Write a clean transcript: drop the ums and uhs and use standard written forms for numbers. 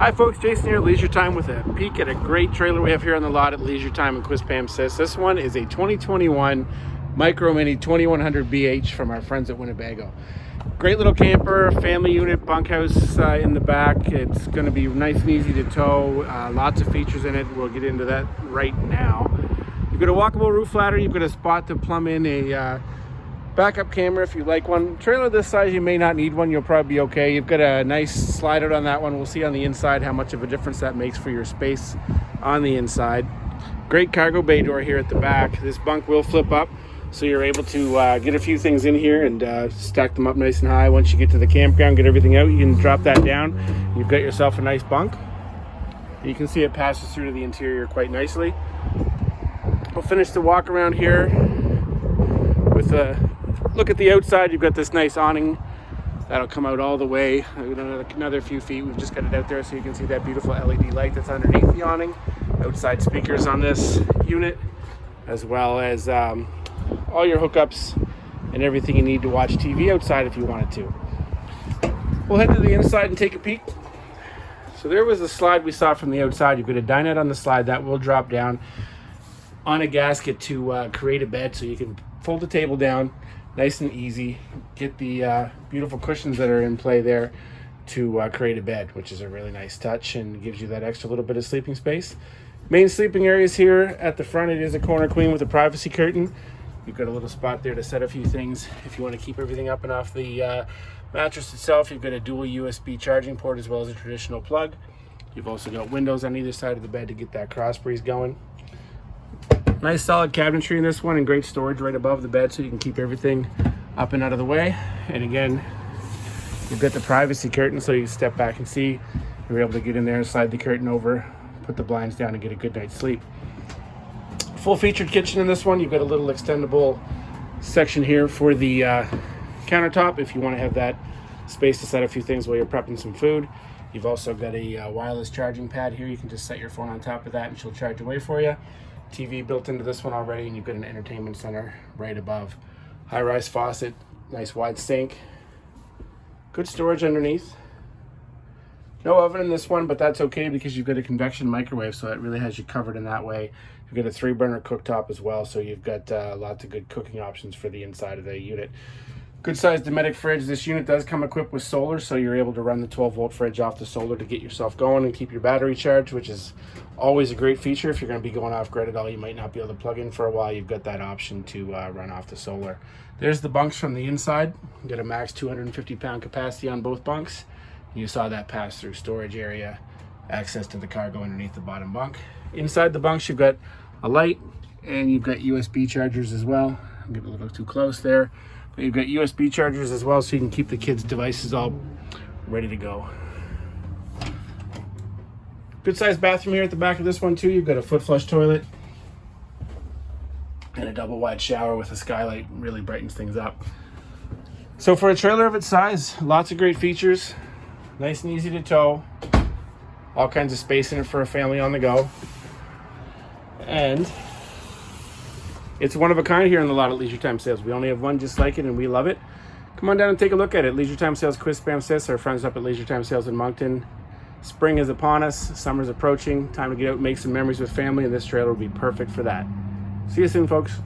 Hi folks, Jason here at Leisure Time with a peek at a great trailer we have here on the lot at Leisure Time in Quispamsis. This one is a 2021 Micro Mini 2100 BH from our friends at Winnebago. Great little camper, family unit, bunkhouse in the back. It's going to be nice and easy to tow. Lots of features in it. We'll get into that right now. You've got a walkable roof ladder. You've got a spot to plumb in a backup camera if you like one. Trailer this size, you may not need one. You'll probably be okay. You've got a nice slide out on that one. We'll see on the inside how much of a difference that makes for your space on the inside. Great cargo bay door here at the back. This bunk will flip up, so you're able to get a few things in here and stack them up nice and high. Once you get to the campground, get everything out, you can drop that down. You've got yourself a nice bunk. You can see it passes through to the interior quite nicely. We'll finish the walk around here with a look at the outside. You've got this nice awning that'll come out all the way another few feet. We've just got it out there so you can see that beautiful LED light that's underneath the awning. Outside speakers on this unit, as well as all your hookups and everything you need to watch TV outside if you wanted to. We'll head to the inside and take a peek. So there was the slide we saw from the outside. You've got a dinette on the slide that will drop down on a gasket to create a bed, so you can fold the table down nice and easy. Get the beautiful cushions that are in play there to create a bed, which is a really nice touch and gives you that extra little bit of sleeping space. Main sleeping areas here at the front. It is a corner queen with a privacy curtain. You've got a little spot there to set a few things if you want to keep everything up and off the mattress itself. You've got a dual USB charging port as well as a traditional plug. You've also got windows on either side of the bed to get that cross breeze going. Nice solid cabinetry in this one, and great storage right above the bed so you can keep everything up and out of the way. And again, you've got the privacy curtain so you can step back and see. You're able to get in there and slide the curtain over, put the blinds down, and get a good night's sleep. Full featured kitchen in this one. You've got a little extendable section here for the countertop if you want to have that space to set a few things while you're prepping some food. You've also got a wireless charging pad here. You can just set your phone on top of that and she'll charge away for you. TV built into this one already, and you've got an entertainment center right above. High-rise faucet, nice wide sink. Good storage underneath. No oven in this one, but that's okay because you've got a convection microwave, so it really has you covered in that way. You've got a 3-burner cooktop as well, so you've got lots of good cooking options for the inside of the unit. Good sized Dometic fridge. This unit does come equipped with solar, so you're able to run the 12-volt fridge off the solar to get yourself going and keep your battery charged, which is always a great feature. If you're going to be going off grid at all, you might not be able to plug in for a while. You've got that option to run off the solar. There's the bunks from the inside. You've got a max 250-pound capacity on both bunks. You saw that pass-through storage area, access to the cargo underneath the bottom bunk. Inside the bunks, you've got a light, and you've got USB chargers as well. I'm getting a little too close there. But you've got USB chargers as well, so you can keep the kids' devices all ready to go. Good sized bathroom here at the back of this one too. You've got a foot flush toilet and a double wide shower with a skylight. Really brightens things up. So for a trailer of its size, lots of great features. Nice and easy to tow. All kinds of space in it for a family on the go. And it's one of a kind here in the lot at Leisure Time Sales. We only have one just like it, and we love it. Come on down and take a look at it. Leisure Time Sales, Quispamsis. Our friends up at Leisure Time Sales in Moncton. Spring is upon us. Summer's approaching. Time to get out and make some memories with family, and this trailer will be perfect for that. See you soon, folks.